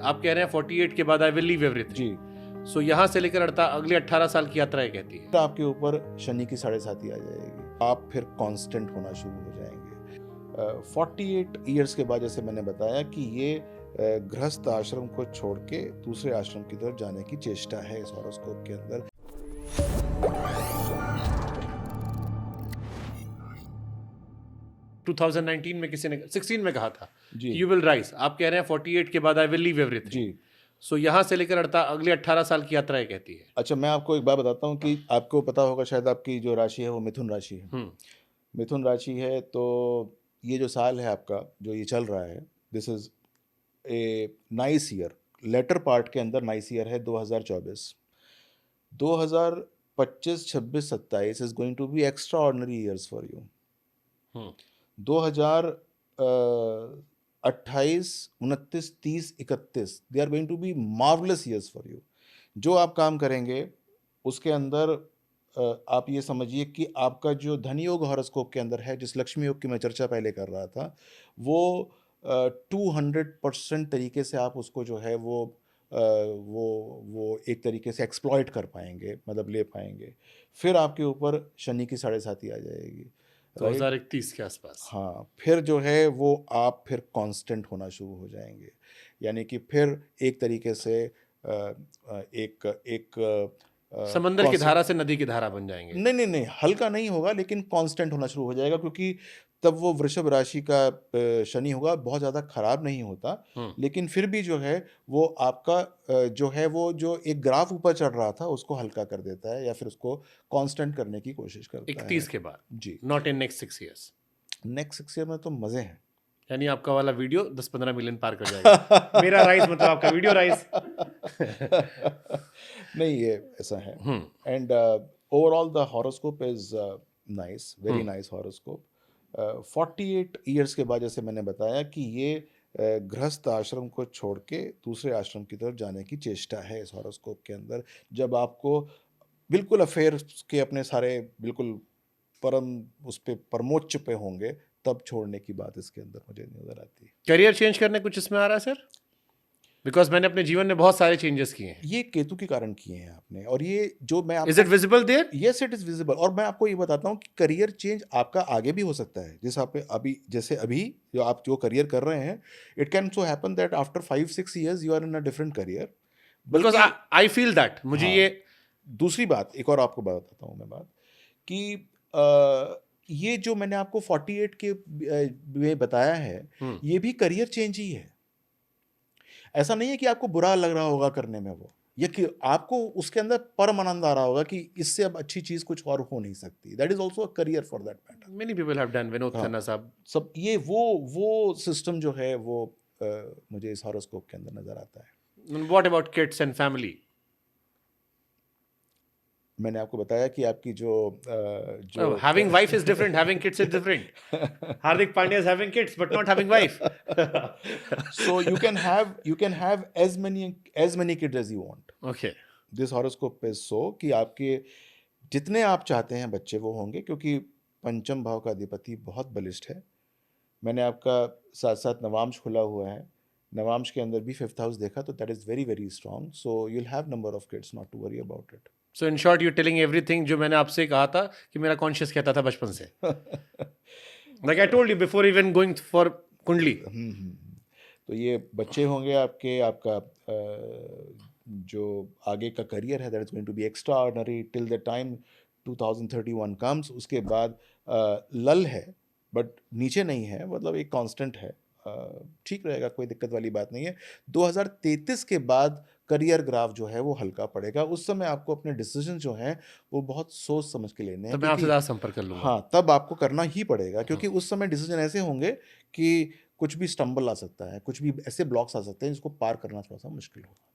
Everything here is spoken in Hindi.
आप कह रहे हैं 48 के बाद आई विल लीव एवरीथिंग। जी। सो यहाँ से लेकर अगले 18 साल की यात्रा ये कहती है। तो आपके ऊपर शनि की 7.5 आ जाएगी, आप फिर कांस्टेंट होना शुरू हो जाएंगे। 48 ईयर्स के बाद, जैसे मैंने बताया कि ये गृहस्थ आश्रम को छोड़ के दूसरे आश्रम की तरफ जाने की चेष्टा है इस हॉरोस्कोप के अंदर। टू 2019 में किसी ने 16 में कहा था जी। You will rise. आप कह रहे हैं 48 के बाद आई विल लीव एवरीथिंग। जी। सो यहाँ से लेकर अगले 18 साल की यात्रा ये कहती है। अच्छा, मैं आपको एक बात बताता हूँ कि आपको पता होगा शायद, आपकी जो राशि है वो मिथुन राशि है। मिथुन राशि है, तो ये जो साल है आपका जो ये चल रहा है, this is a nice year. Later part के अंदर नाइस ईयर है 2024। 2025, 26, 27 is going to be extraordinary years for you. 2028, 29, 30, 31 they are going to be marvellous years for you. जो आप काम करेंगे उसके अंदर आप ये समझिए कि आपका जो धन योग हॉरोस्कोप के अंदर है, जिस लक्ष्मी योग की मैं चर्चा पहले कर रहा था, वो 200% तरीके से आप उसको जो है वो एक तरीके से एक्सप्लॉइट कर पाएंगे, मतलब ले पाएंगे। फिर आपके ऊपर शनि की 7.5 आ जाएगी 2031 के आसपास। हाँ, फिर जो है वो आप फिर कांस्टेंट होना शुरू हो जाएंगे, यानी कि फिर एक तरीके से एक समंदर की धारा से नदी की धारा बन जाएंगे। नहीं, हल्का नहीं होगा, लेकिन कांस्टेंट होना शुरू हो जाएगा, क्योंकि तब वो वृषभ राशि का शनि होगा, बहुत ज़्यादा खराब नहीं होता, लेकिन फिर भी जो है वो आपका जो है वो जो एक ग्राफ ऊपर चढ़ रहा था उसको हल्का कर देता है, या फिर उसको कांस्टेंट करने की कोशिश करता है 31 के बाद। जी। Not in next 6 years. Next 6 year में तो मज़े हैं। यानी आपका वाला वीडियो 10-15 मिलियन पार कर जाएगा। मेरा राइज मतलब आपका वीडियो राइज। नहीं, ये ऐसा है। And overall the horoscope is nice, very nice horoscope. 48 years के बाद, जैसे मैंने बताया कि ये गृहस्थ आश्रम को छोड़ के दूसरे आश्रम की तरफ जाने की चेष्टा है इस हॉरोस्कोप के अंदर। जब आपको बिल्कुल अफेयर के अपने सारे बिल्कुल परम उस पे परमोच्च पे होंगे, तब छोड़ने की बात इसके अंदर मुझे नजर आती है। करियर चेंज करने कुछ इसमें आ रहा है सर? बिकॉज मैंने अपने जीवन में बहुत सारे चेंजेस किए हैं। ये केतु के कारण किए हैं आपने, और ये जो मैं is it visible there? Yes, it is visible. और मैं आपको ये बताता हूँ कि करियर चेंज आपका आगे भी हो सकता है। जैसे अभी जो आप जो करियर कर रहे हैं, it can so happen that after 5-6 years you are in a different career. Because I feel that मुझे ये दूसरी बात, एक और आपको बताता हूँ मैं बात, कि ये जो मैंने आपको 48 के में बताया है, ये भी करियर चेंज ही है। ऐसा नहीं है कि आपको बुरा लग रहा होगा करने में वो, ये कि आपको उसके अंदर परम आनंद आ रहा होगा कि इससे अब अच्छी चीज कुछ और हो नहीं सकती। That is also a career for that matter. Many people have done. Vinod Khanna साहब सब ये वो सिस्टम जो है वो मुझे इस हॉरोस्कोप के अंदर नजर आता है। What about kids and family? मैंने आपको बताया कि आपकी जो having wife is different, having kids is different. Hardik Pandya is having kids but not having wife. So you can have as many kids as you want. Okay. This horoscope is so कि आपके जितने आप चाहते हैं बच्चे वो होंगे, क्योंकि पंचम भाव का अधिपति बहुत बलिष्ठ है। मैंने आपका साथ साथ नवांश खुला हुआ है, नवांश के अंदर भी 5th हाउस देखा, तो that is very very strong. So you will have number of kids, not to worry about it. So in short, you're telling everything जो मैंने आपसे कहा था कि मेरा कॉन्शियस कहता था बचपन से। Like I told you before even going for कुंडली। तो ये बच्चे होंगे आपका जो आगे का करियर है, that is going to be extraordinary till the time 2031 comes. उसके बाद लल है, बट नीचे नहीं है, मतलब एक कांस्टेंट है, ठीक रहेगा, कोई दिक्कत वाली बात नहीं है। 2033 के बाद करियर ग्राफ जो है वो हल्का पड़ेगा। उस समय आपको अपने डिसीजन जो हैं वो बहुत सोच समझ के लेने हैं। तो मैं आपसे ज़्यादा संपर्क कर लूँगा। हाँ, तब आपको करना ही पड़ेगा, क्योंकि उस समय डिसीजन ऐसे होंगे कि कुछ भी स्टम्बल आ सकता है, कुछ भी ऐसे ब्लॉक्स आ सकते हैं जिसको पार करना थोड़ा सा मुश्किल होगा।